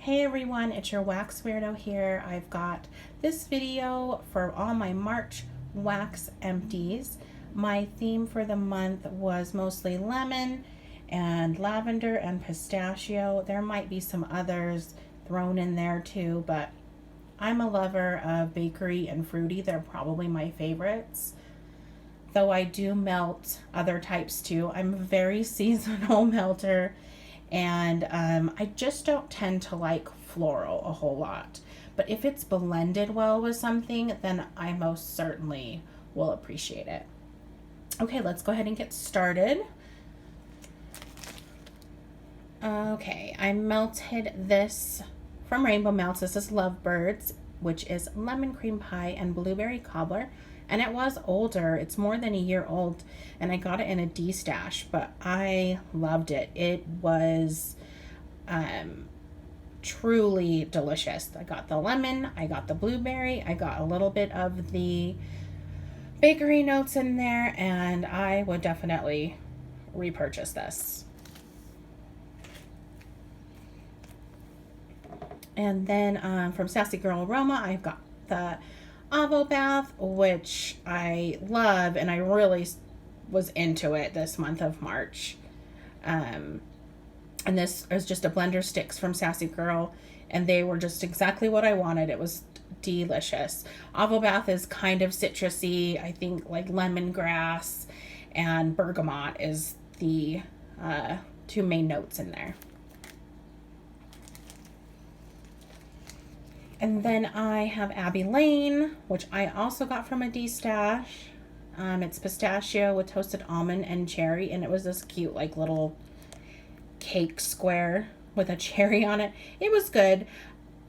Hey everyone, it's your Wax Weirdo here. I've got this video for all my March wax empties. My theme for the month was mostly lemon and lavender and pistachio. There might be some others thrown in there too, but I'm a lover of bakery and fruity. They're probably my favorites. Though I do melt other types too. I'm a very seasonal melter. And I just don't tend to like floral a whole lot. But if it's blended well with something, then I most certainly will appreciate it. Okay, let's go ahead and get started. Okay, I melted this from Rainbow Melts. This is Lovebirds, which is lemon cream pie and blueberry cobbler. And it was older. It's more than a year old. And I got it in a D-stash, but I loved it. It was truly delicious. I got the lemon, I got the blueberry, I got a little bit of the bakery notes in there, and I would definitely repurchase this. And then from Sassy Girl Aroma, I've got the Avobath, which I love, and I really was into it this month of March. And this is just a blender sticks from Sassy Girl, and they were just exactly what I wanted. It was delicious. Avobath is kind of citrusy. I think like lemongrass and bergamot is the two main notes in there. And then I have Abbey Lane, which I also got from a D-stash. It's pistachio with toasted almond and cherry, and it was this cute like little cake square with a cherry on it. It was good.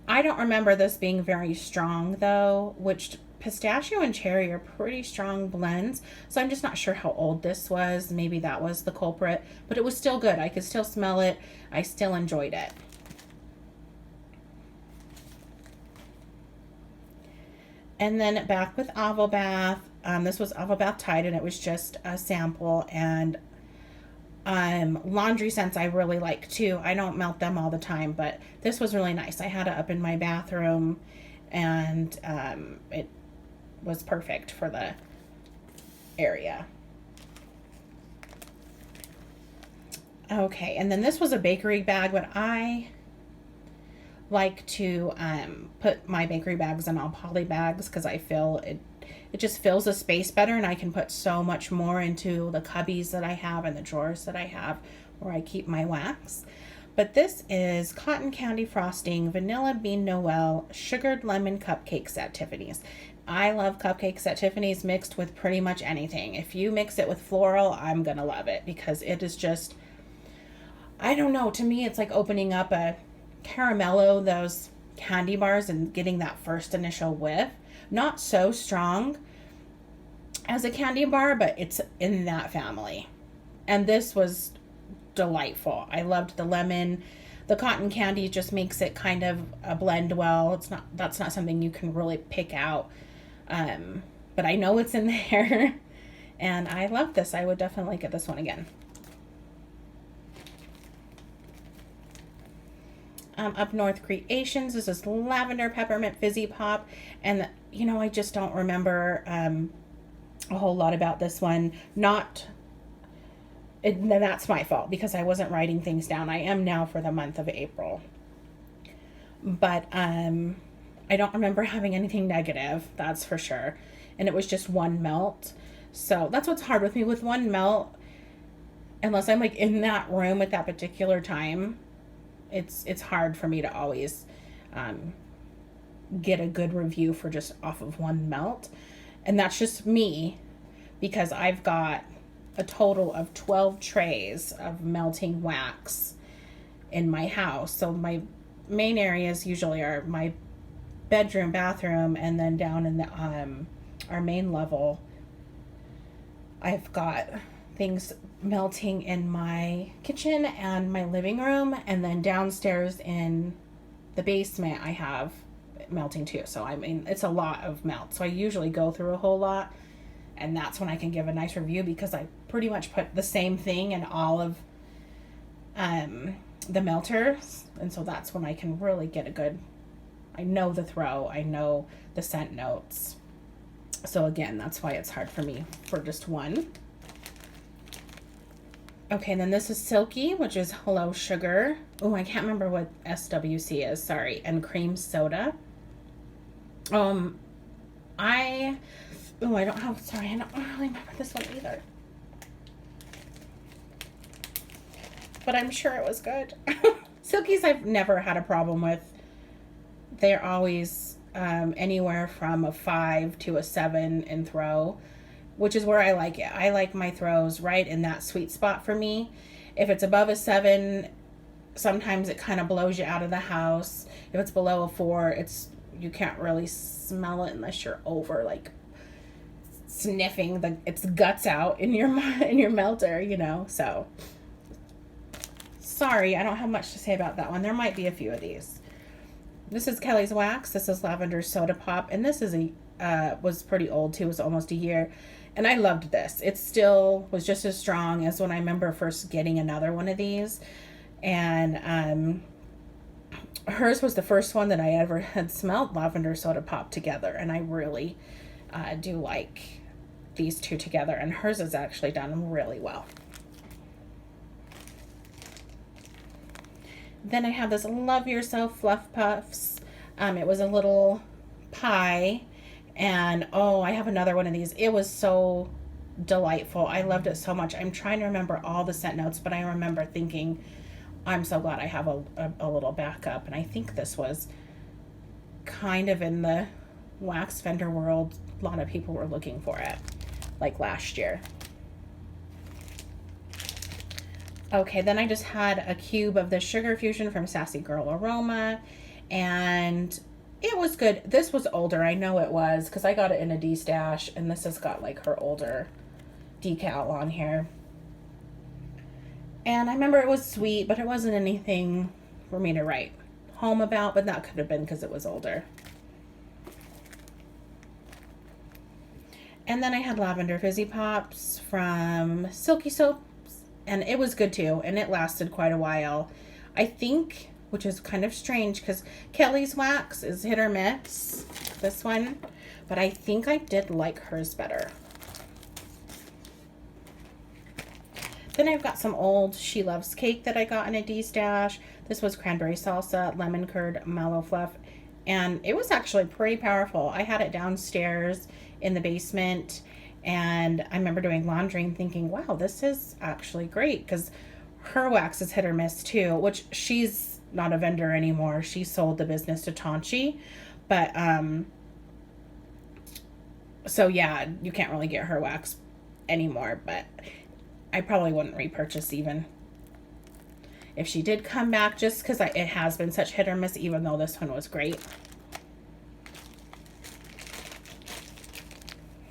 I don't remember this being very strong though, which pistachio and cherry are pretty strong blends. So I'm just not sure how old this was. Maybe that was the culprit, but it was still good. I could still smell it. I still enjoyed it. And then back with Avobath. This was Avobath Tide, and it was just a sample. And laundry scents I really like too. I don't melt them all the time, but this was really nice. I had it up in my bathroom, and it was perfect for the area. Okay, and then this was a bakery bag, but I like to put my bakery bags in all poly bags because I feel it just fills the space better, and I can put so much more into the cubbies that I have and the drawers that I have where I keep my wax. But this is cotton candy frosting, vanilla bean Noel, sugared lemon cupcakes at Tiffany's. I love cupcakes at Tiffany's mixed with pretty much anything. If you mix it with floral, I'm gonna love it because it is just, I don't know, to me it's like opening up a caramello, those candy bars, and getting that first initial whiff. Not so strong as a candy bar, but it's in that family. And this was delightful. I loved the lemon. The cotton candy just makes it kind of a blend well. That's not something you can really pick out. But I know it's in there. And I love this. I would definitely get this one again. Up North Creations, this is lavender peppermint fizzy pop, and you know, I just don't remember a whole lot about this one. That's my fault because I wasn't writing things down. I am now for the month of April, but I don't remember having anything negative, that's for sure. And it was just one melt, so that's what's hard with me with one melt. Unless I'm like in that room at that particular time, it's hard for me to always get a good review for just off of one melt. And that's just me because I've got a total of 12 trays of melting wax in my house. So my main areas usually are my bedroom, bathroom, and then down in the our main level, I've got things melting in my kitchen and my living room, and then downstairs in the basement I have melting too. So I mean, it's a lot of melt. So I usually go through a whole lot, and that's when I can give a nice review because I pretty much put the same thing in all of the melters. And so that's when I can really get a good, I know the throw, I know the scent notes. So again, that's why it's hard for me for just one. Okay, and then this is Silky, which is Hello Sugar. Oh, I can't remember what SWC is, sorry. And cream soda. I don't really remember this one either. But I'm sure it was good. Silkies I've never had a problem with. They're always anywhere from a 5 to a 7 in throw, which is where I like it. I like my throws right in that sweet spot for me. If it's above a 7, sometimes it kind of blows you out of the house. If it's below a 4, you can't really smell it unless you're over like sniffing its guts out in your melter, you know. So sorry, I don't have much to say about that one. There might be a few of these. This is Kelly's Wax. This is Lavender Soda Pop, and this is was pretty old too. It was almost a year, and I loved this. It still was just as strong as when I remember first getting another one of these, and hers was the first one that I ever had smelled Lavender Soda Pop together, and I really do like these two together, and hers is actually done really well. Then I have this Love Yourself Fluff Puffs. It was a little pie, and oh, I have another one of these. It was so delightful. I loved it so much. I'm trying to remember all the scent notes, but I remember thinking, I'm so glad I have a little backup. And I think this was kind of in the wax vendor world. A lot of people were looking for it, like last year. Okay, then I just had a cube of the Sugar Fusion from Sassy Girl Aroma, and it was good. This was older, I know it was, because I got it in a D-stash, and this has got like her older decal on here. And I remember it was sweet, but it wasn't anything for me to write home about, but that could have been because it was older. And then I had Lavender Fizzy Pops from Silky Soap, and it was good too, and it lasted quite a while. I think, which is kind of strange because Kelly's Wax is hit or miss, this one, but I think I did like hers better. Then I've got some old She Loves Cake that I got in a D-stash. This was cranberry salsa, lemon curd, mallow fluff, and it was actually pretty powerful. I had it downstairs in the basement, and I remember doing laundry and thinking, wow, this is actually great, because her wax is hit or miss too, which she's not a vendor anymore. She sold the business to Tonchi, but so yeah, you can't really get her wax anymore, but I probably wouldn't repurchase even if she did come back, just because it has been such hit or miss, even though this one was great.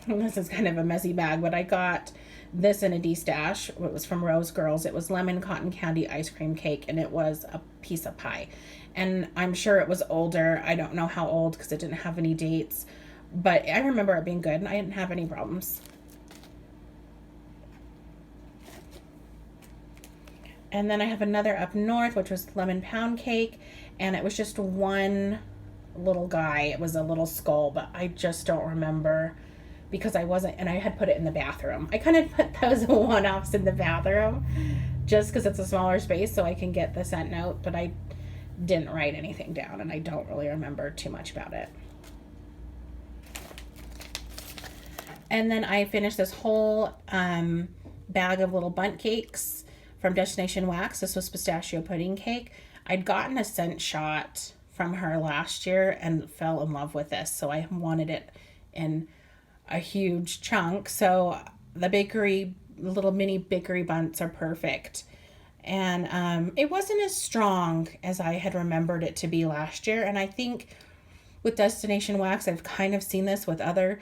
This is kind of a messy bag, but I got this in a D-stash. It was from Rose Girls. It was lemon cotton candy ice cream cake, and it was a piece of pie. And I'm sure it was older. I don't know how old because it didn't have any dates, but I remember it being good, and I didn't have any problems. And then I have another up north, which was lemon pound cake, and it was just one little guy. It was a little skull, but I just don't remember, because I wasn't, and I had put it in the bathroom. I kind of put those one-offs in the bathroom just because it's a smaller space so I can get the scent note, but I didn't write anything down, and I don't really remember too much about it. And then I finished this whole bag of little bundt cakes from Destination Wax. This was pistachio pudding cake. I'd gotten a scent shot from her last year and fell in love with this, so I wanted it in a huge chunk. So the little mini bakery bunts are perfect, and it wasn't as strong as I had remembered it to be last year. And I think with Destination Wax, I've kind of seen this with other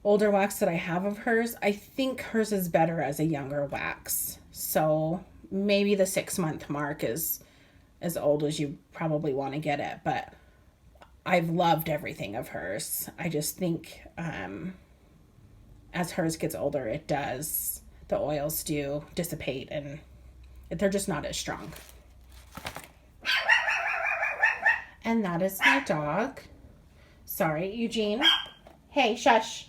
older wax that I have of hers. I think hers is better as a younger wax, so maybe the 6-month mark is as old as you probably want to get it, but I've loved everything of hers. I just think as hers gets older, the oils do dissipate, and they're just not as strong. And that is my dog. Sorry, Eugene. Hey, shush.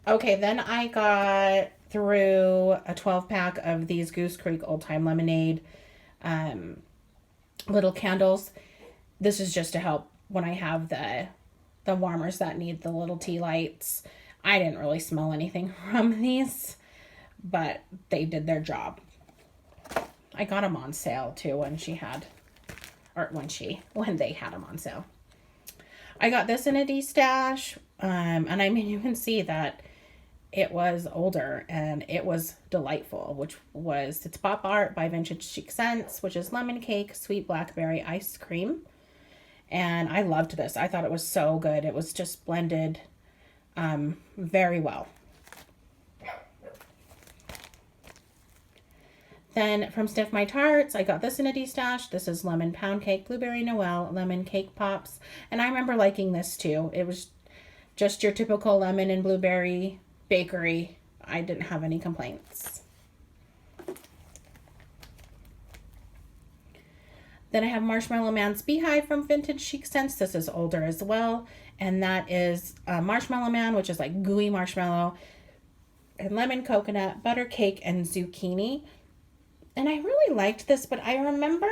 Okay, then I got through a 12-pack of these Goose Creek Old Time Lemonade little candles. This is just to help when I have the warmers that need the little tea lights. I didn't really smell anything from these, but they did their job. I got them on sale too when they had them on sale. I got this in a D-stash, and I mean, you can see that it was older and it was delightful, it's Pop Art by Vintage Chic Scents, which is lemon cake, sweet blackberry ice cream. And I loved this. I thought it was so good. It was just blended very well. Then from Sniff My Tarts, I got this in a D-stash. This is lemon pound cake, blueberry Noel, lemon cake pops. And I remember liking this too. It was just your typical lemon and blueberry bakery. I didn't have any complaints. Then I have Marshmallow Man's Beehive from Vintage Chic Scents. This is older as well. And that is Marshmallow Man, which is like gooey marshmallow, and lemon coconut, butter cake, and zucchini. And I really liked this, but I remember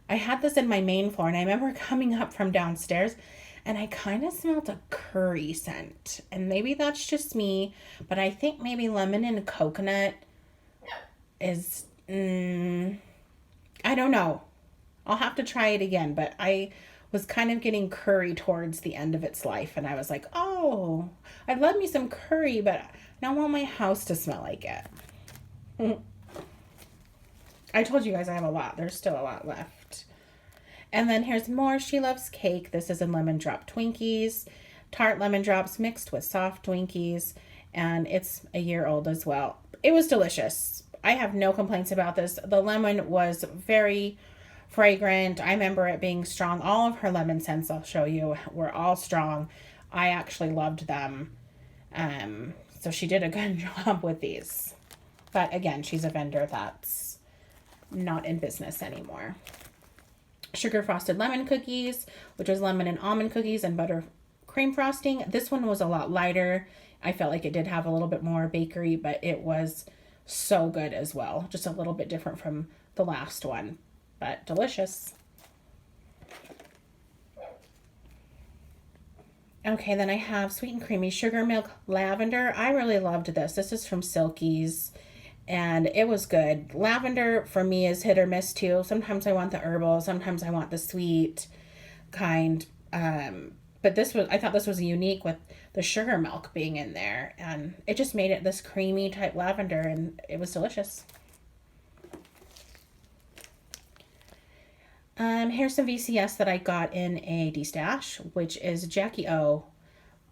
I had this in my main floor, and I remember coming up from downstairs, and I kind of smelled a curry scent. And maybe that's just me, but I think maybe lemon and coconut is, I don't know. I'll have to try it again, but I was kind of getting curry towards the end of its life, and I was like, oh, I'd love me some curry, but I don't want my house to smell like it. I told you guys I have a lot. There's still a lot left. And then here's more She Loves Cake. This is in Lemon Drop Twinkies. Tart lemon drops mixed with soft Twinkies. And it's a year old as well. It was delicious. I have no complaints about this. The lemon was very fragrant. I remember it being strong. All of her lemon scents, I'll show you, were all strong. I actually loved them. So she did a good job with these. But again, she's a vendor that's not in business anymore. Sugar Frosted Lemon Cookies, which was lemon and almond cookies and butter cream frosting. This one was a lot lighter. I felt like it did have a little bit more bakery, but it was so good as well. Just a little bit different from the last one, but delicious. Okay, then I have Sweet and Creamy Sugar Milk Lavender. I really loved this. This is from Silky's, and it was good. Lavender for me is hit or miss too. Sometimes I want the herbal, sometimes I want the sweet kind. But I thought this was unique with the sugar milk being in there, and it just made it this creamy type lavender, and it was delicious. Here's some VCS that I got in a D-stash, which is Jackie O.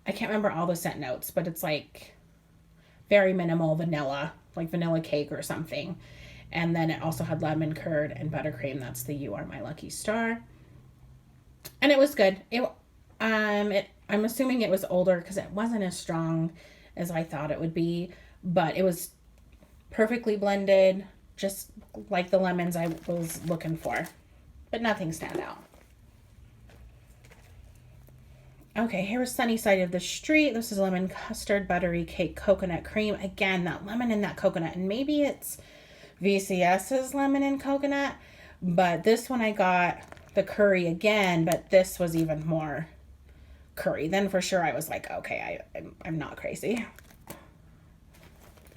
I can't remember all the scent notes, but it's like very minimal vanilla, like vanilla cake or something. And then it also had lemon curd and buttercream. That's the You Are My Lucky Star. And it was good. I'm assuming it was older because it wasn't as strong as I thought it would be, but it was perfectly blended, just like the lemons I was looking for, but nothing stand out. Okay, here's Sunny Side of the Street. This is lemon custard, buttery cake, coconut cream. Again, that lemon and that coconut, and maybe it's VCS's lemon and coconut, but this one I got the curry again, but this was even more curry. Then for sure I was like, okay, I'm not crazy.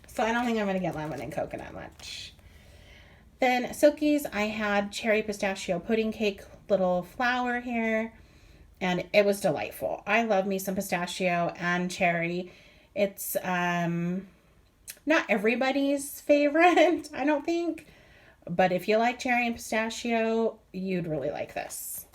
So I don't think I'm going to get lemon and coconut much. Then Silky's, I had cherry pistachio pudding cake, little flower here, and it was delightful. I love me some pistachio and cherry. It's not everybody's favorite, I don't think, but if you like cherry and pistachio, you'd really like this.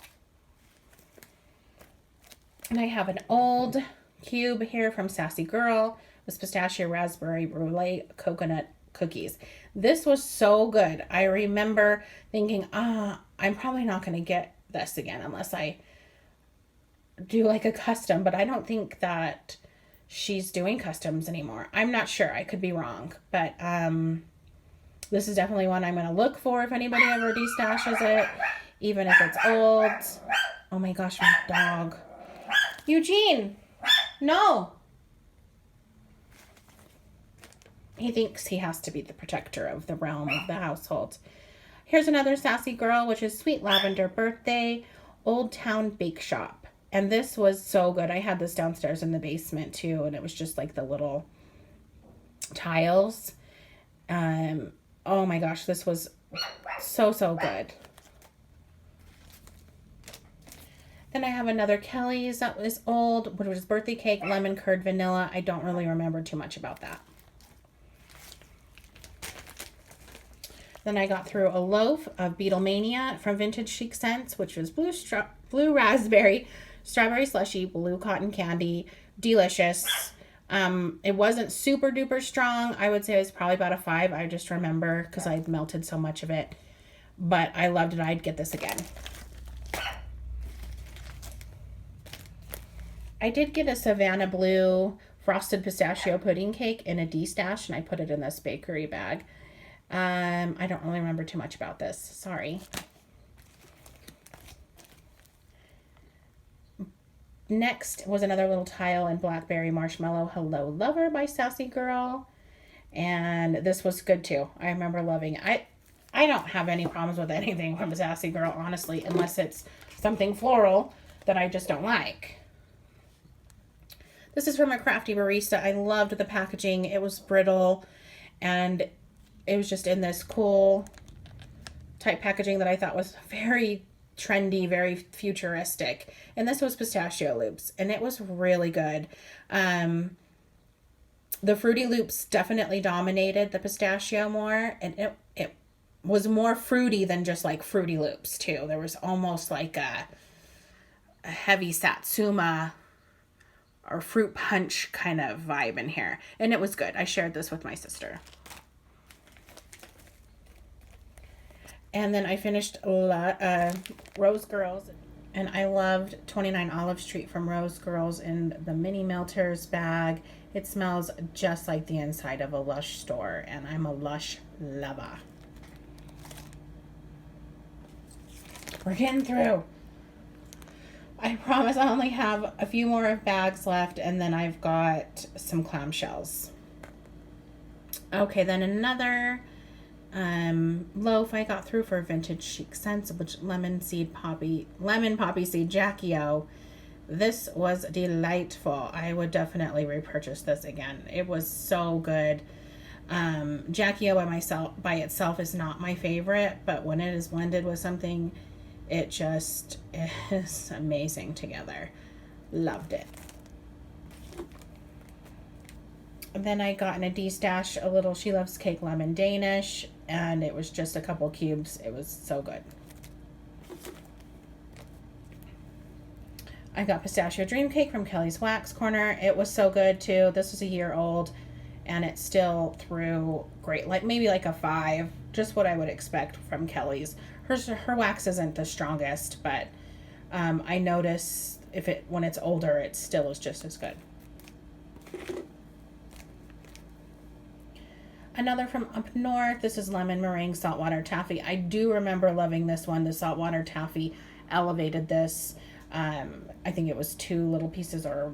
And I have an old cube here from Sassy Girl with pistachio, raspberry, brulee, coconut cookies. This was so good. I remember thinking, I'm probably not going to get this again unless I do like a custom, but I don't think that she's doing customs anymore. I'm not sure. I could be wrong, but This is definitely one I'm going to look for if anybody ever destashes it, even if it's old. Oh my gosh, my dog. Eugene, no. He thinks he has to be the protector of the realm of the household. Here's another sassy girl, which is Sweet Lavender Birthday Old Town Bake Shop. And this was so good. I had this downstairs in the basement too, and it was just like the little tiles. Oh my gosh, this was so good. Then I have another Kelly's that was old, which was birthday cake, lemon curd, vanilla. I don't really remember too much about that. Then I got through a loaf of Beatlemania from Vintage Chic Scents, which was blue raspberry, strawberry slushy, blue cotton candy, delicious. It wasn't super duper strong. I would say it was probably about a 5. I just remember because I melted so much of it, but I loved it. I'd get this again. I did get a Savannah Blue frosted pistachio pudding cake in a D-stash, and I put it in this bakery bag. I don't really remember too much about this. Sorry. Next was another little tile in Blackberry Marshmallow Hello Lover by Sassy Girl. And this was good too. I remember loving it. I don't have any problems with anything from Sassy Girl, honestly, unless it's something floral that I just don't like. This is from a Crafty Barista. I loved the packaging. It was brittle, and it was just in this cool type packaging that I thought was very trendy, very futuristic. And this was pistachio loops, and it was really good. The Fruity Loops definitely dominated the pistachio more, and it was more fruity than just like Fruity Loops too. There was almost like a heavy satsuma or fruit punch kind of vibe in here, and it was good. I shared this with my sister. And then I finished Rose Girls, and I loved 29 Olive Street from Rose Girls in the mini melters bag. It smells just like the inside of a Lush store, and I'm a Lush lover. We're getting through. I promise I only have a few more bags left, and then I've got some clamshells. Okay, then another loaf I got through for Vintage Chic Scents, which lemon poppy seed Jackie-O. This was delightful. I would definitely repurchase this again. It was so good. Jackie-O by itself is not my favorite, but when it is blended with something, it just is amazing together. Loved it. And then I got in a D-stash a little She Loves Cake Lemon Danish, and it was just a couple cubes. It was so good. I got Pistachio Dream Cake from Kelly's Wax Corner. It was so good too. This was a year old, and it still threw great, like maybe like a 5, just what I would expect from Kelly's. Her wax isn't the strongest, but I notice when it's older, it still is just as good. Another from up north. This is Lemon Meringue Saltwater Taffy. I do remember loving this one. The Saltwater Taffy elevated this. I think it was 2 little pieces or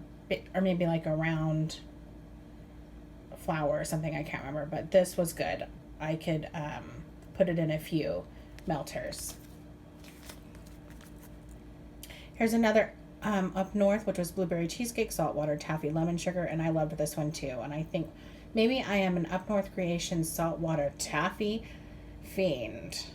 maybe like a round flower or something. I can't remember, but this was good. I could put it in a few melters. Here's another up north, which was Blueberry Cheesecake Saltwater Taffy Lemon Sugar, and I loved this one too. And I think maybe I am an Up North Creations Saltwater Taffy fiend.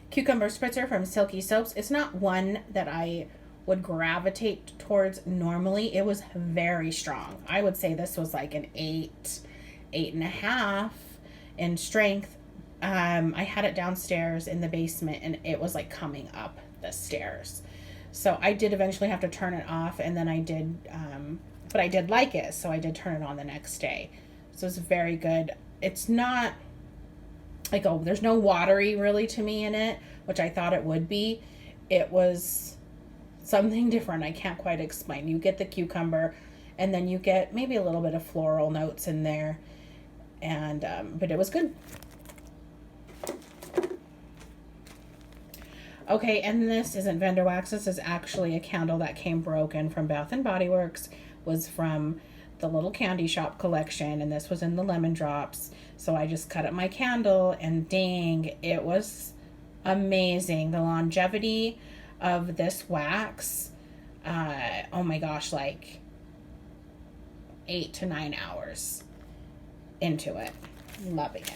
Cucumber Spritzer from Silky Soaps. It's not one that I would gravitate towards normally. It was very strong. I would say this was like an 8.5 in strength. I had it downstairs in the basement, and it was like coming up the stairs. So I did eventually have to turn it off, and then I did, but I did like it, so I did turn it on the next day. So it's very good. It's not like, there's no watery really to me in it, which I thought it would be. It was something different. I can't quite explain. You get the cucumber, and then you get maybe a little bit of floral notes in there. And but it was good. Okay, and this isn't vendor wax. This is actually a candle that came broken from Bath and Body Works. Was from the little candy shop collection, and this was in the lemon drops. So I just cut up my candle, and dang, it was amazing. The longevity of this wax, oh my gosh, like 8 to 9 hours into it. Loving it.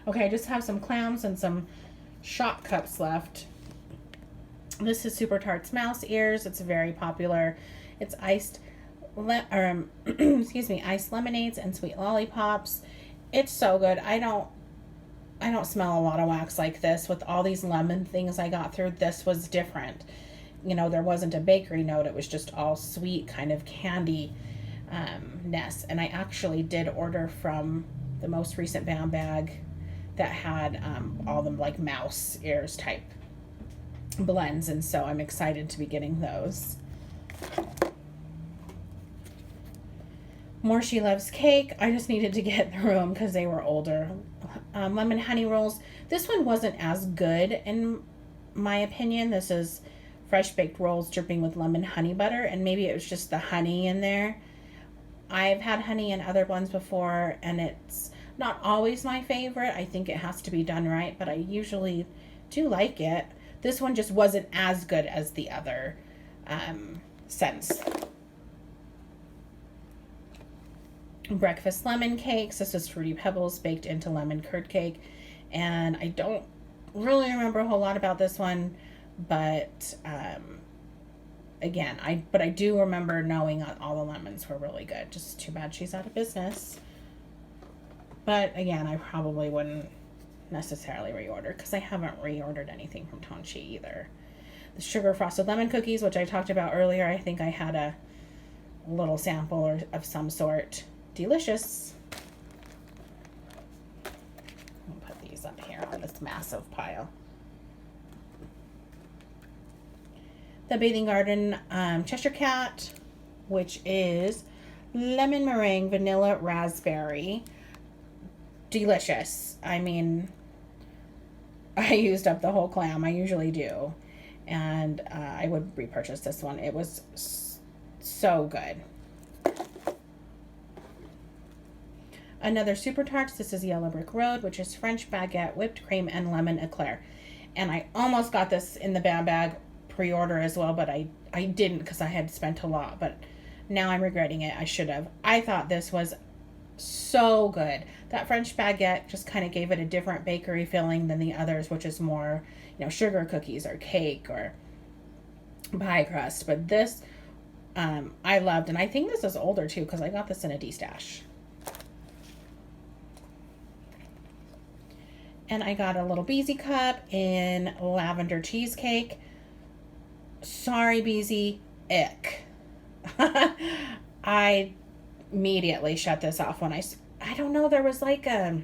Okay, I just have some clams and some shot cups left. This is Super Tarts Mouse Ears. It's very popular. It's iced iced lemonades and sweet lollipops. It's so good. I don't smell a lot of wax like this. With all these lemon things I got through, this was different. You know, there wasn't a bakery note. It was just all sweet kind of candy ness. And I actually did order from the most recent Bam bag that had all the like mouse ears type blends, and so I'm excited to be getting those. Marchie Loves Cake. I just needed to get through them because they were older. Lemon honey rolls. This one wasn't as good in my opinion. This is fresh baked rolls dripping with lemon honey butter, and maybe it was just the honey in there. I've had honey in other blends before, and it's not always my favorite. I think it has to be done right, but I usually do like it. This one just wasn't as good as the other scents. Breakfast lemon cakes. This is Fruity Pebbles baked into lemon curd cake. And I don't really remember a whole lot about this one, but again, I do remember knowing all the lemons were really good. Just too bad she's out of business. But again, I probably wouldn't necessarily reorder because I haven't reordered anything from Tonchi either. The sugar frosted lemon cookies, which I talked about earlier, I think I had a little sample of some sort. Delicious. I'll put these up here on this massive pile. The Bathing Garden Cheshire Cat, which is lemon meringue, vanilla, raspberry. Delicious. I mean, I used up the whole clam. I usually do. And I would repurchase this one. It was so good. Another Super Tarts. This is Yellow Brick Road, which is French baguette, whipped cream, and lemon eclair. And I almost got this in the Bam bag pre-order as well, but I didn't because I had spent a lot. But now I'm regretting it. I should have. I thought this was so good. That French baguette just kind of gave it a different bakery feeling than the others, which is more, you know, sugar cookies or cake or pie crust. But this I loved, and I think this is older too because I got this in a D-stash. And I got a little Beezy cup in lavender cheesecake. Sorry, Beezy, ick. I immediately shut this off when I don't know, there was like a,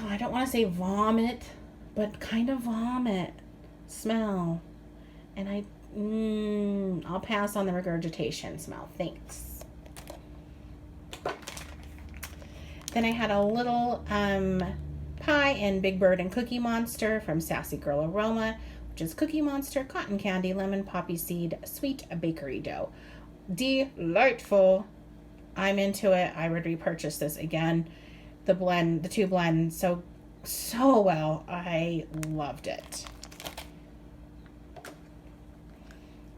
I don't want to say vomit, but kind of vomit smell. And I'll pass on the regurgitation smell. Thanks. Then I had a little pie and Big Bird and Cookie Monster from Sassy Girl Aroma, which is Cookie Monster, cotton candy, lemon poppy seed, sweet bakery dough. Delightful. I'm into it. I would repurchase this again. The two blend so well. I loved it.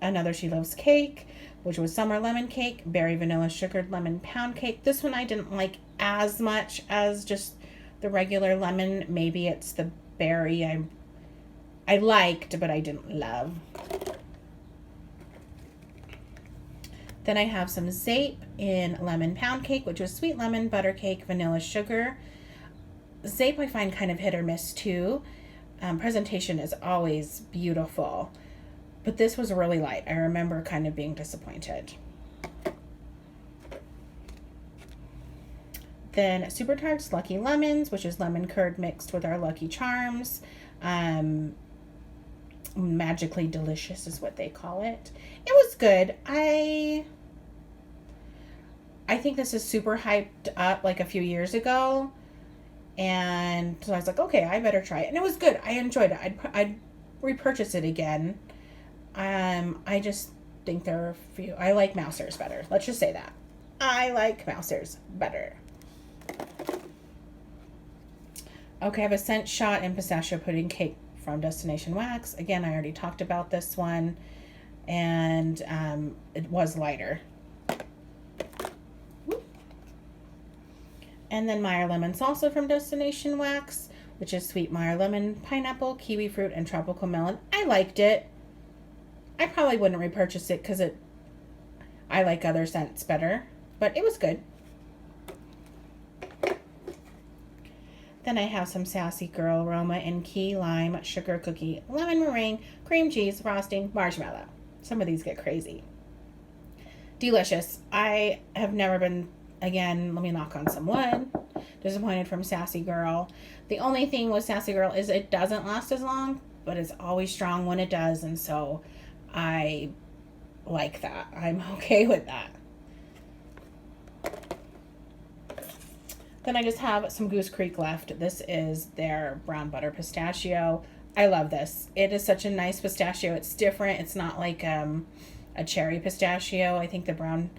Another She Loves Cake, which was summer lemon cake, berry vanilla sugared lemon pound cake. This one I didn't like as much as just the regular lemon. Maybe it's the berry I liked, but I didn't love. Then I have some Zape in lemon pound cake, which was sweet lemon, butter cake, vanilla sugar. Zape I find kind of hit or miss too. Presentation is always beautiful, but this was really light. I remember kind of being disappointed. Then Super Tarts Lucky Lemons, which is lemon curd mixed with our Lucky Charms. Magically Delicious is what they call it. It was good. I think this is super hyped up like a few years ago. And so I was like, okay, I better try it. And it was good. I enjoyed it. I'd repurchase it again. I just think there are a few. I like Mousers better. Let's just say that. I like Mousers better. Okay, I have a scent shot and pistachio pudding cake from Destination Wax. Again, I already talked about this one. And it was lighter. And then Meyer Lemon Salsa from Destination Wax, which is sweet Meyer lemon, pineapple, kiwi fruit, and tropical melon. I liked it. I probably wouldn't repurchase it because I like other scents better, but it was good. Then I have some Sassy Girl Aroma and Key Lime Sugar Cookie, Lemon Meringue, Cream Cheese, Frosting, Marshmallow. Some of these get crazy. Delicious. I have never been, again, let me knock on some wood, disappointed from Sassy Girl. The only thing with Sassy Girl is it doesn't last as long, but it's always strong when it does, and so I like that. I'm okay with that. Then I just have some Goose Creek left. This is their brown butter pistachio. I love this. It is such a nice pistachio. It's different. It's not like a cherry pistachio. I think the brown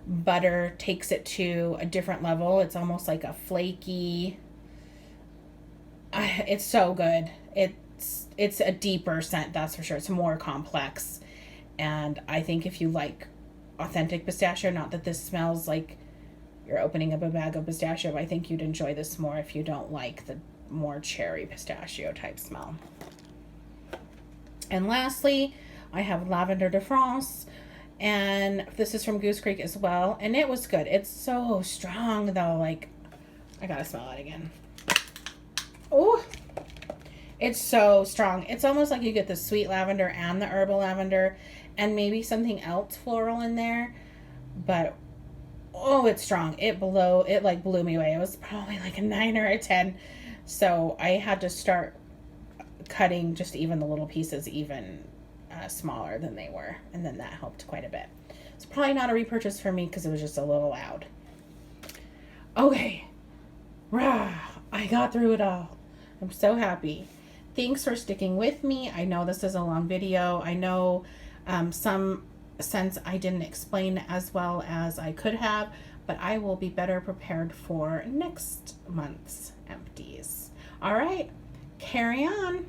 butter takes it to a different level. It's almost like a flaky. It's so good. It's a deeper scent, that's for sure. It's more complex. And I think if you like authentic pistachio, not that this smells like you're opening up a bag of pistachio, I think you'd enjoy this more if you don't like the more cherry pistachio type smell. And lastly, I have Lavender de France, and this is from Goose Creek as well, and it was good. It's so strong though, like, I gotta smell it again. Oh, it's so strong. It's almost like you get the sweet lavender and the herbal lavender and maybe something else floral in there, but oh, it's strong. It like blew me away. It was probably like a 9 or a 10. So I had to start cutting just even the little pieces even smaller than they were. And then that helped quite a bit. It's probably not a repurchase for me because it was just a little loud. Okay. Rah, I got through it all. I'm so happy. Thanks for sticking with me. I know this is a long video. I know some scents I didn't explain as well as I could have, but I will be better prepared for next month's empties. All right, carry on.